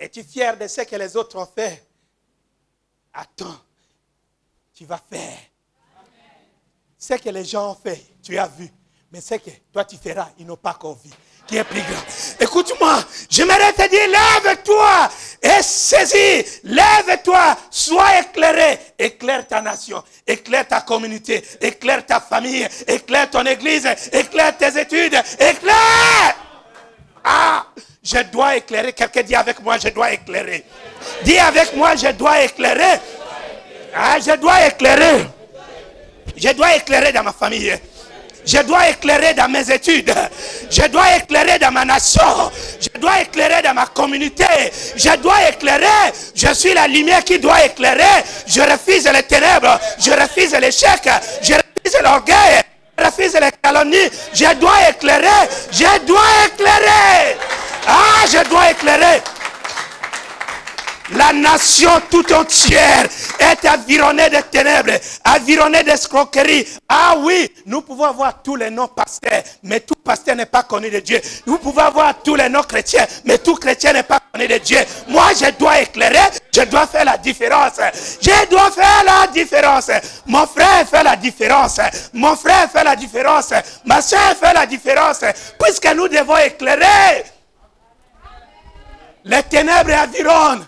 Es-tu fier de ce que les autres ont fait? Attends, tu vas faire. Ce que les gens ont fait, tu as vu. Mais ce que toi tu feras, ils n'ont pas encore vu. Qui est plus grand. Écoute-moi, j'aimerais te dire, lève-toi et saisis. Lève-toi, sois éclairé. Éclaire ta nation, éclaire ta communauté, éclaire ta famille, éclaire ton église, éclaire tes études, éclaire. Ah, je dois éclairer. Quelqu'un dit avec moi, je dois éclairer. Dis avec moi, je dois éclairer. Ah, je dois éclairer. Je dois éclairer dans ma famille. Je dois éclairer dans mes études. Je dois éclairer dans ma nation. Je dois éclairer dans ma communauté. Je dois éclairer. Je suis la lumière qui doit éclairer. Je refuse les ténèbres. Je refuse l'échec. Je refuse l'orgueil. Je refuse les calomnies. Je dois éclairer. Je dois éclairer. Ah, je dois éclairer. La nation tout entière est environnée de ténèbres, environnée d'escroqueries. Ah oui, nous pouvons avoir tous les noms pasteurs, mais tout pasteur n'est pas connu de Dieu. Nous pouvons avoir tous les noms chrétiens, mais tout chrétien n'est pas connu de Dieu. Moi, je dois éclairer, je dois faire la différence. Je dois faire la différence. Mon frère fait la différence. Mon frère fait la différence. Ma soeur fait la différence. Puisque nous devons éclairer. Les ténèbres environnent.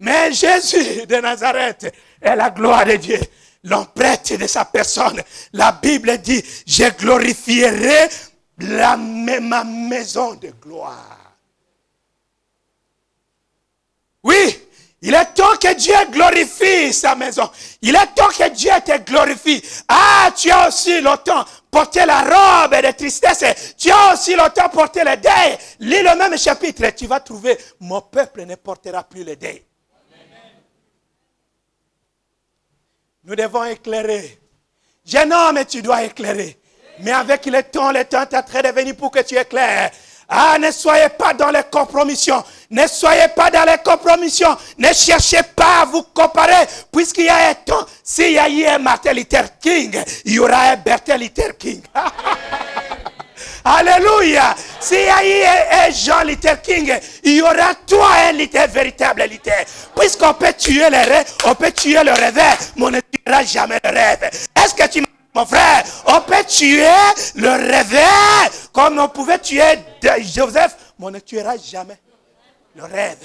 Mais Jésus de Nazareth est la gloire de Dieu, l'empreinte de sa personne. La Bible dit, je glorifierai ma maison de gloire. Oui, il est temps que Dieu glorifie sa maison. Il est temps que Dieu te glorifie. Ah, tu as aussi longtemps porté la robe de tristesse. Tu as aussi longtemps porté le deuil. Lis le même chapitre et tu vas trouver, mon peuple ne portera plus le deuil. Nous devons éclairer. Jeune homme, tu dois éclairer. Mais avec le temps est en train de venir pour que tu éclaires. Ah, ne soyez pas dans les compromissions. Ne soyez pas dans les compromissions. Ne cherchez pas à vous comparer. Puisqu'il y a un temps, s'il y a eu un Martin Luther King, il y aura un Bertin Luther King. Alléluia. S'il y a eu un Jean Luther King, il y aura toi un Luther, véritable Luther. Puisqu'on peut tuer les rêves, on peut tuer le rêve, mais on ne tuera jamais le rêve. Est-ce que tu mon frère, on peut tuer le rêve comme on pouvait tuer Joseph, mais on ne tuera jamais le rêve.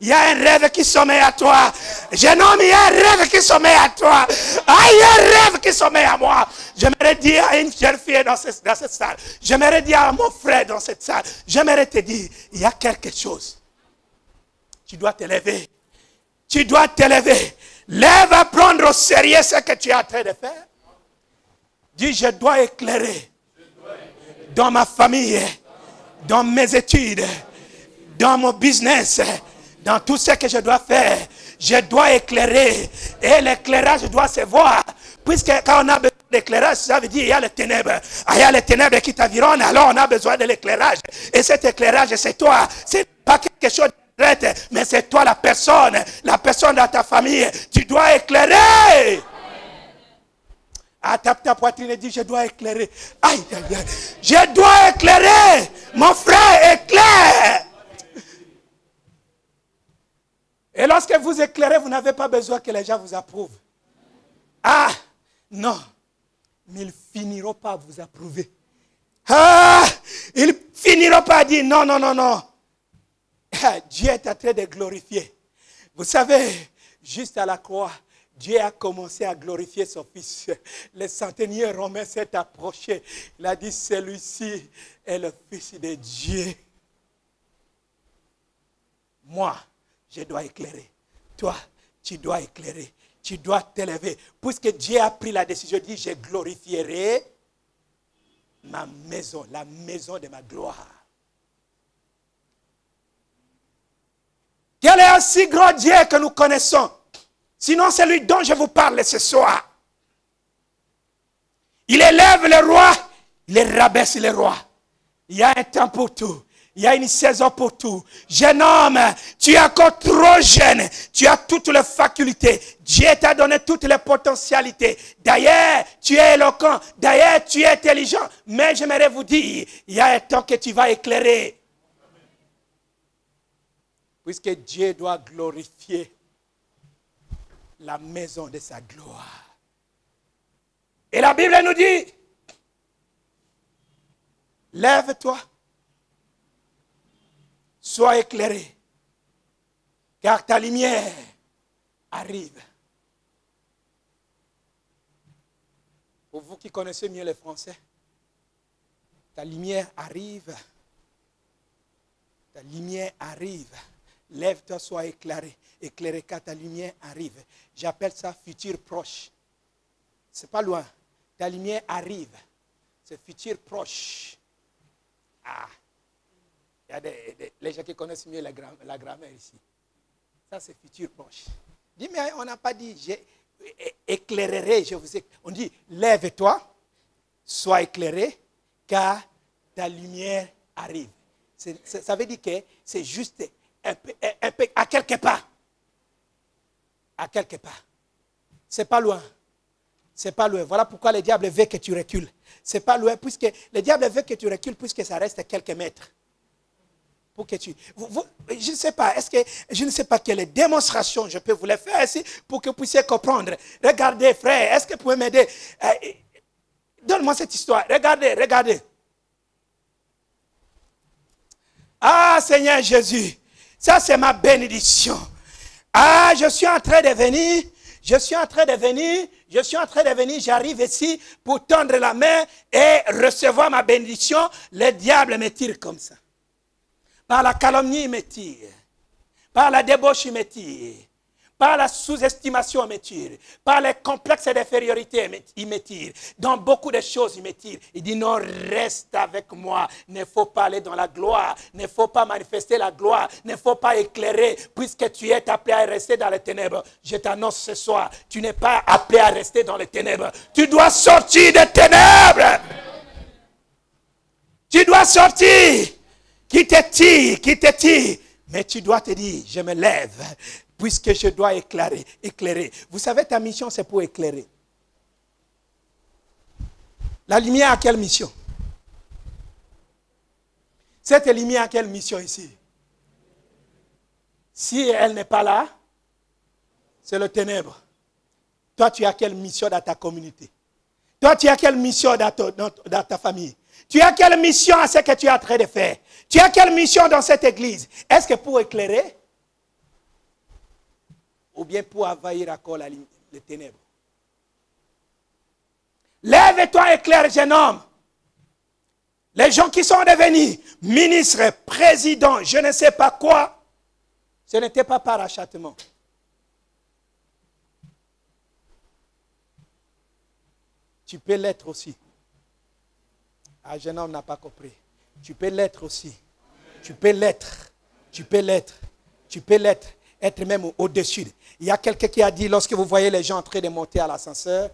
Il y a un rêve qui sommeille à toi. Jeune homme, il y a un rêve qui sommeille à toi. Ah, il y a un rêve qui sommeille à moi. J'aimerais dire à une jeune fille dans cette salle. J'aimerais dire à mon frère dans cette salle. J'aimerais te dire, il y a quelque chose. Tu dois te lever. Tu dois te lever. Lève à prendre au sérieux ce que tu es en train de faire. Dis, je dois éclairer dans ma famille, dans mes études, dans mon business, dans tout ce que je dois faire. Je dois éclairer. Et l'éclairage doit se voir. Puisque quand on a besoin d'éclairage, ça veut dire qu'il y a les ténèbres. Ah, il y a les ténèbres qui t'environnent, alors on a besoin de l'éclairage. Et cet éclairage, c'est toi. C'est pas quelque chose de traite, mais c'est toi la personne dans ta famille. Tu dois éclairer. Ah, tape ta poitrine et dis, je dois éclairer. Aïe, aïe, aïe. Je dois éclairer. Mon frère, éclaire. Et lorsque vous éclairez, vous n'avez pas besoin que les gens vous approuvent. Ah, non. Mais ils finiront par vous approuver. Ah, ils finiront par dire, non, non, non, non. Dieu est en train de glorifier. Vous savez, juste à la croix, Dieu a commencé à glorifier son fils. Le centenier romain s'est approché. Il a dit, celui-ci est le fils de Dieu. Moi, je dois éclairer. Toi, tu dois éclairer. Tu dois t'élever. Puisque Dieu a pris la décision, il dit, je glorifierai ma maison, la maison de ma gloire. Quel est un si grand Dieu que nous connaissons? Sinon, c'est lui dont je vous parle ce soir. Il élève les rois, il rabaisse les rois. Il y a un temps pour tout. Il y a une saison pour tout. Jeune homme, tu es encore trop jeune. Tu as toutes les facultés. Dieu t'a donné toutes les potentialités. D'ailleurs, tu es éloquent. D'ailleurs, tu es intelligent. Mais j'aimerais vous dire, il y a un temps que tu vas éclairer. Puisque Dieu doit glorifier la maison de sa gloire. Et la Bible nous dit, lève-toi, sois éclairé, car ta lumière arrive. Pour vous qui connaissez mieux le français, ta lumière arrive. Ta lumière arrive. Lève-toi, sois éclairé. Éclairé car ta lumière arrive. J'appelle ça futur proche. C'est pas loin. Ta lumière arrive. C'est futur proche. Ah. Il y a les gens qui connaissent mieux la grammaire ici. Ça, c'est futur proche. Dis, mais on n'a pas dit éclairerai. On dit, lève-toi, sois éclairé, car ta lumière arrive. Ça veut dire que c'est juste un peu, à quelque part. À quelque part. C'est pas loin. C'est pas loin. Voilà pourquoi le diable veut que tu recules. C'est pas loin, puisque le diable veut que tu recules, puisque ça reste quelques mètres. Pour que tu... je ne sais pas, je ne sais pas quelle démonstration je peux vous les faire ici pour que vous puissiez comprendre. Regardez, frère, est-ce que vous pouvez m'aider? Donne-moi cette histoire. Regardez. Ah, Seigneur Jésus, ça c'est ma bénédiction. Ah, je suis en train de venir, j'arrive ici pour tendre la main et recevoir ma bénédiction. Le diable me tire comme ça. Par la calomnie, il me tire. Par la débauche, il me tire. Par la sous-estimation, il me tire. Par les complexes d'infériorité, il me tire. Dans beaucoup de choses, il me tire. Il dit non, reste avec moi. Il ne faut pas aller dans la gloire. Il ne faut pas manifester la gloire. Il ne faut pas éclairer. Puisque tu es appelé à rester dans les ténèbres. Je t'annonce ce soir, tu n'es pas appelé à rester dans les ténèbres. Tu dois sortir des ténèbres. Tu dois sortir. Qui te tire. Mais tu dois te dire, je me lève. Puisque je dois éclairer. Vous savez, ta mission, c'est pour éclairer. La lumière a quelle mission? Cette lumière a quelle mission ici? Si elle n'est pas là, c'est le ténèbre. Toi, tu as quelle mission dans ta communauté? Toi, tu as quelle mission dans ta famille? Tu as quelle mission à ce que tu es en train de faire? Tu as quelle mission dans cette église? Est-ce que pour éclairer? Ou bien pour envahir encore les ténèbres? Lève-toi, éclaire, jeune homme. Les gens qui sont devenus ministres, présidents, je ne sais pas quoi, ce n'était pas par achattement. Tu peux l'être aussi. Un jeune homme n'a pas compris. Tu peux l'être aussi. Tu peux l'être. Tu peux l'être. Tu peux l'être. Être même au-dessus. Il y a quelqu'un qui a dit, lorsque vous voyez les gens en train de monter à l'ascenseur,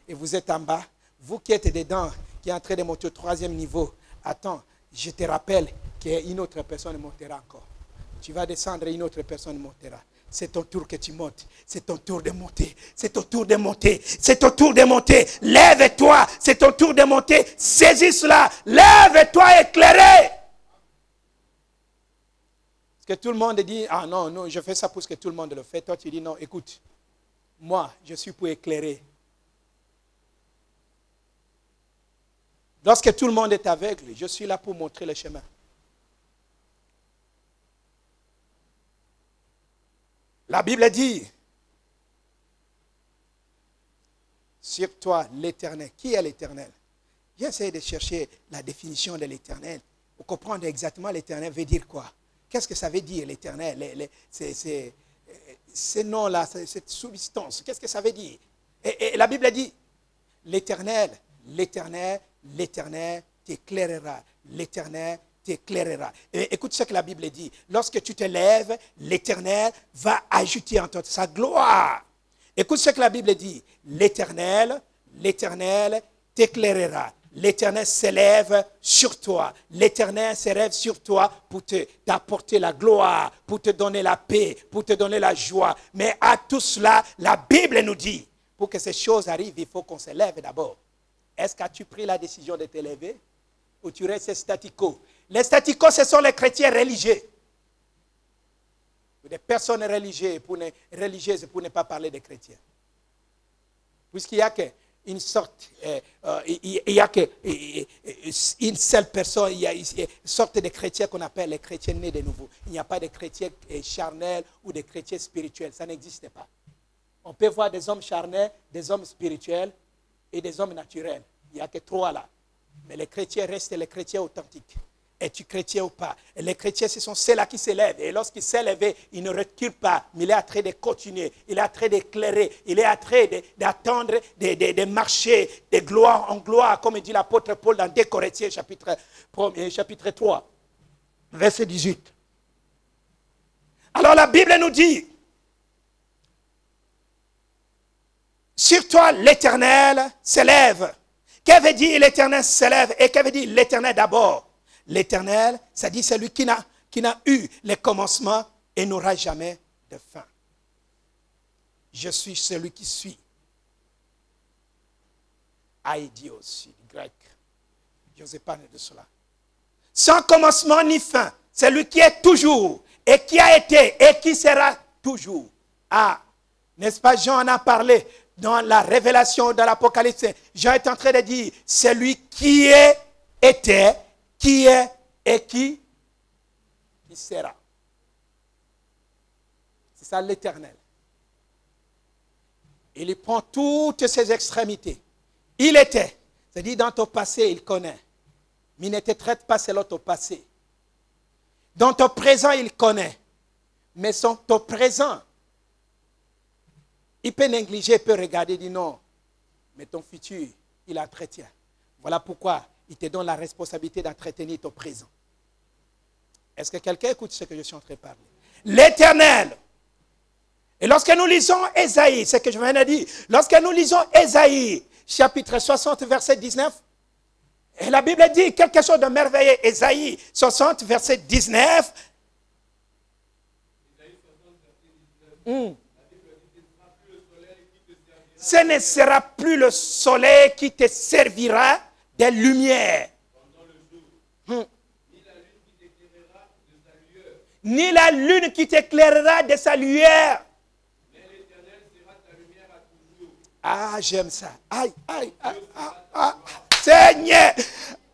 et vous êtes en bas, vous qui êtes dedans, qui est en train de monter au 3e niveau, attends, je te rappelle qu'une autre personne montera encore. Tu vas descendre et une autre personne montera. C'est ton tour que tu montes. C'est ton tour de monter. C'est ton tour de monter. C'est ton tour de monter. Lève-toi. C'est ton tour de monter. Saisis cela. Lève-toi éclairé. Parce que tout le monde dit, ah non, non, je fais ça parce que tout le monde le fait. Toi, tu dis, non, écoute, moi, je suis pour éclairer. Lorsque tout le monde est aveugle, je suis là pour montrer le chemin. La Bible dit, sur toi l'Éternel. Qui est l'Éternel? J'essaie de chercher la définition de l'Éternel pour comprendre exactement l'Éternel veut dire quoi. Qu'est-ce que ça veut dire l'Éternel? Ces noms-là, cette substance, qu'est-ce que ça veut dire? Et la Bible dit, l'Éternel, l'Éternel, l'Éternel t'éclairera. L'Éternel t'éclairera. Écoute ce que la Bible dit. Lorsque tu te lèves, l'Éternel va ajouter en toi sa gloire. Écoute ce que la Bible dit. L'Éternel, l'Éternel t'éclairera. L'Éternel s'élève sur toi. L'Éternel s'élève sur toi pour t'apporter la gloire, pour te donner la paix, pour te donner la joie. Mais à tout cela, la Bible nous dit, pour que ces choses arrivent, il faut qu'on se lève d'abord. Est-ce que tu pris la décision de te lever ou tu restes statico? Les staticos, ce sont les chrétiens religieux. des personnes religieuses pour ne pas parler des chrétiens. Puisqu'il n'y a qu'une sorte, il y a qu'une seule personne, il y a une sorte de chrétiens qu'on appelle les chrétiens nés de nouveau. Il n'y a pas de chrétiens charnels ou de chrétiens spirituels, ça n'existe pas. On peut voir des hommes charnels, des hommes spirituels et des hommes naturels. Il n'y a que trois là. Mais les chrétiens restent les chrétiens authentiques. Es-tu chrétien ou pas? Et les chrétiens, ce sont ceux-là qui s'élèvent. Et lorsqu'ils s'élèvent, ils ne reculent pas. Mais il est en train de continuer. Il est en train d'éclairer. Il est en train d'attendre, de marcher de gloire en gloire, comme dit l'apôtre Paul dans 2 Corinthiens, chapitre 3, verset 18. Alors la Bible nous dit, sur toi l'Éternel s'élève. Qu'avait dit l'Éternel s'élève? Et qu'avait dit l'Éternel d'abord? L'Éternel, ça dit celui qui n'a eu les commencements et n'aura jamais de fin. Je suis celui qui suis. Aidios, grec. Je n'osais pas de cela. Sans commencement ni fin. Celui qui est toujours et qui a été et qui sera toujours. Ah, n'est-ce pas, Jean en a parlé dans la révélation de l'Apocalypse. Jean est en train de dire, celui qui est, était, qui est et qui sera. C'est ça l'Éternel. Il prend toutes ses extrémités. Il était, c'est-à-dire dans ton passé, il connaît. Mais il ne te traite pas selon ton passé. Dans ton présent, il connaît. Mais ton présent, il peut négliger, il peut regarder et dire non. Mais ton futur, il entretient. Voilà pourquoi il te donne la responsabilité d'entretenir ton présent. Est-ce que quelqu'un écoute ce que je suis en train de parler? L'Éternel. Et lorsque nous lisons Ésaïe, c'est ce que je viens de dire, lorsque nous lisons Ésaïe, chapitre 60, verset 19, et la Bible dit quelque chose de merveilleux. Ésaïe 60, verset 19. Ce ne sera plus le soleil qui te servira de lumière. Ni la lune qui t'éclairera de sa lumière. Mais l'Éternel sera ta lumière à toujours. Ah, j'aime ça. Aïe, aïe, aïe, aïe, Seigneur.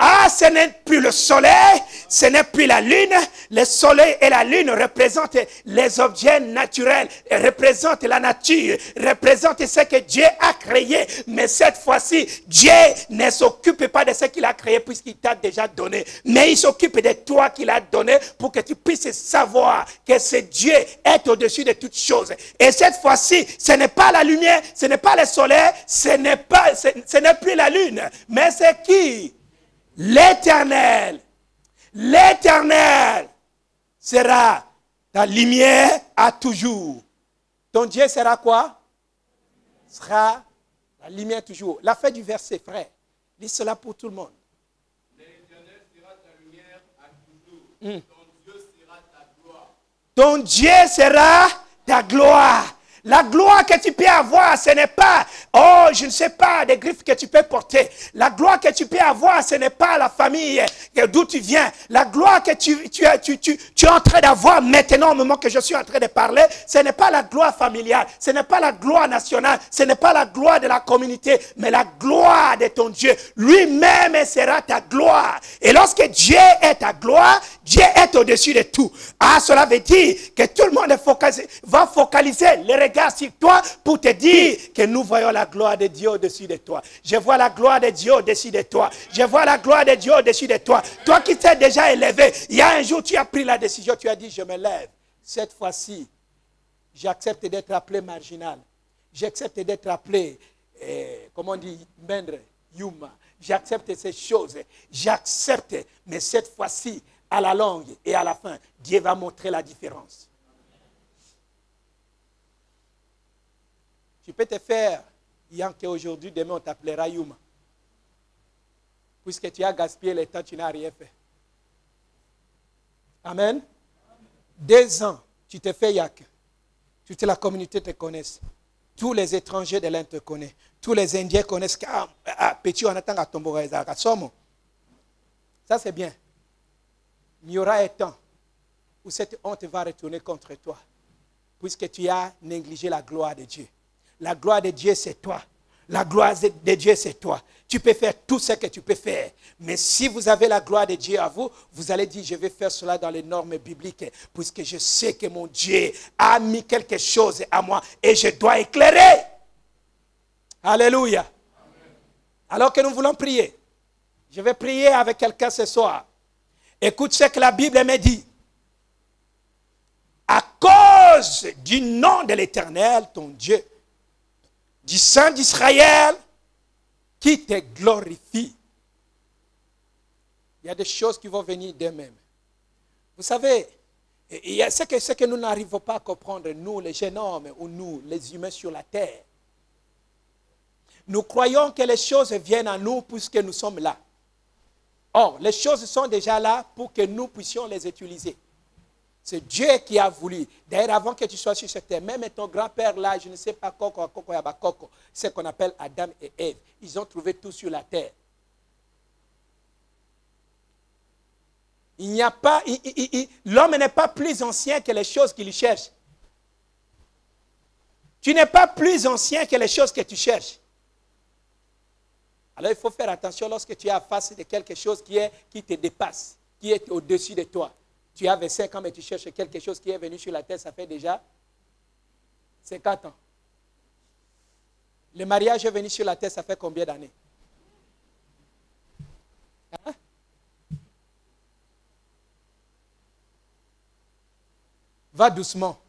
Ah, ce n'est plus le soleil, ce n'est plus la lune. Le soleil et la lune représentent les objets naturels, représentent la nature, représentent ce que Dieu a créé. Mais cette fois-ci, Dieu ne s'occupe pas de ce qu'il a créé puisqu'il t'a déjà donné. Mais il s'occupe de toi qu'il a donné pour que tu puisses savoir que ce Dieu est au-dessus de toutes choses. Et cette fois-ci, ce n'est pas la lumière, ce n'est pas le soleil, ce n'est plus la lune. Mais c'est qui? L'Éternel. L'Éternel sera ta lumière à toujours. Ton Dieu sera quoi? Sera la lumière toujours. La fin du verset, frère. Lis cela pour tout le monde. L'Éternel sera ta lumière à toujours. Ton Dieu sera ta gloire. Ton Dieu sera ta gloire. La gloire que tu peux avoir, ce n'est pas, oh, je ne sais pas, des griffes que tu peux porter. La gloire que tu peux avoir, ce n'est pas la famille d'où tu viens. La gloire que tu es en train d'avoir maintenant, au moment que je suis en train de parler, ce n'est pas la gloire familiale, ce n'est pas la gloire nationale, ce n'est pas la gloire de la communauté, mais la gloire de ton Dieu. Lui-même sera ta gloire. Et lorsque Dieu est ta gloire, Dieu est au-dessus de tout. Ah, cela veut dire que tout le monde va focaliser les regards sur toi pour te dire que nous voyons la gloire de Dieu au-dessus de toi. Je vois la gloire de Dieu au-dessus de toi. Je vois la gloire de Dieu au-dessus de toi. Toi qui t'es déjà élevé, il y a un jour tu as pris la décision, tu as dit je me lève. Cette fois-ci, j'accepte d'être appelé marginal. J'accepte d'être appelé, comment on dit, Mendre, Yuma. J'accepte ces choses. J'accepte, mais cette fois-ci, à la longue et à la fin, Dieu va montrer la différence. Tu peux te faire Yankee aujourd'hui, demain on t'appellera Yuma. Puisque tu as gaspillé le temps, tu n'as rien fait. Amen. 2 ans, tu te fais Yankee. Toute la communauté te connaît. Tous les étrangers de l'Inde te connaissent. Tous les Indiens connaissent que petit on attend à tomber. Ça c'est bien. Il y aura un temps où cette honte va retourner contre toi. puisque tu as négligé la gloire de Dieu. La gloire de Dieu, c'est toi. La gloire de Dieu, c'est toi. Tu peux faire tout ce que tu peux faire. Mais si vous avez la gloire de Dieu à vous, vous allez dire, je vais faire cela dans les normes bibliques, puisque je sais que mon Dieu a mis quelque chose à moi et je dois éclairer. Alléluia. Alors que nous voulons prier, je vais prier avec quelqu'un ce soir. Écoute ce que la Bible me dit. À cause du nom de l'Éternel, ton Dieu, du Saint d'Israël, qui te glorifie. Il y a des choses qui vont venir d'eux-mêmes. Vous savez, il y a ce que nous n'arrivons pas à comprendre, nous, les jeunes hommes, ou nous, les humains sur la terre. Nous croyons que les choses viennent à nous puisque nous sommes là. Or, les choses sont déjà là pour que nous puissions les utiliser. C'est Dieu qui a voulu. D'ailleurs, avant que tu sois sur cette terre, même ton grand-père là, je ne sais pas, ce qu'on appelle Adam et Ève, ils ont trouvé tout sur la terre. Il n'y a pas, l'homme n'est pas plus ancien que les choses qu'il cherche. Tu n'es pas plus ancien que les choses que tu cherches. Alors il faut faire attention lorsque tu es à face de quelque chose qui te dépasse, qui est au-dessus de toi. Tu as 25 ans, mais tu cherches quelque chose qui est venu sur la terre, ça fait déjà 50 ans. Le mariage est venu sur la terre, ça fait combien d'années? Hein? Va doucement.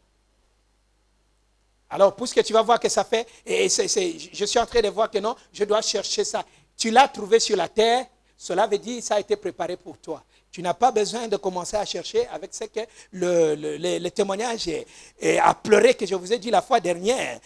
Alors, puisque tu vas voir que ça fait, je suis en train de voir que non, je dois chercher ça. Tu l'as trouvé sur la terre, cela veut dire que ça a été préparé pour toi. Tu n'as pas besoin de commencer à chercher avec ce que le témoignage a pleuré que je vous ai dit la fois dernière.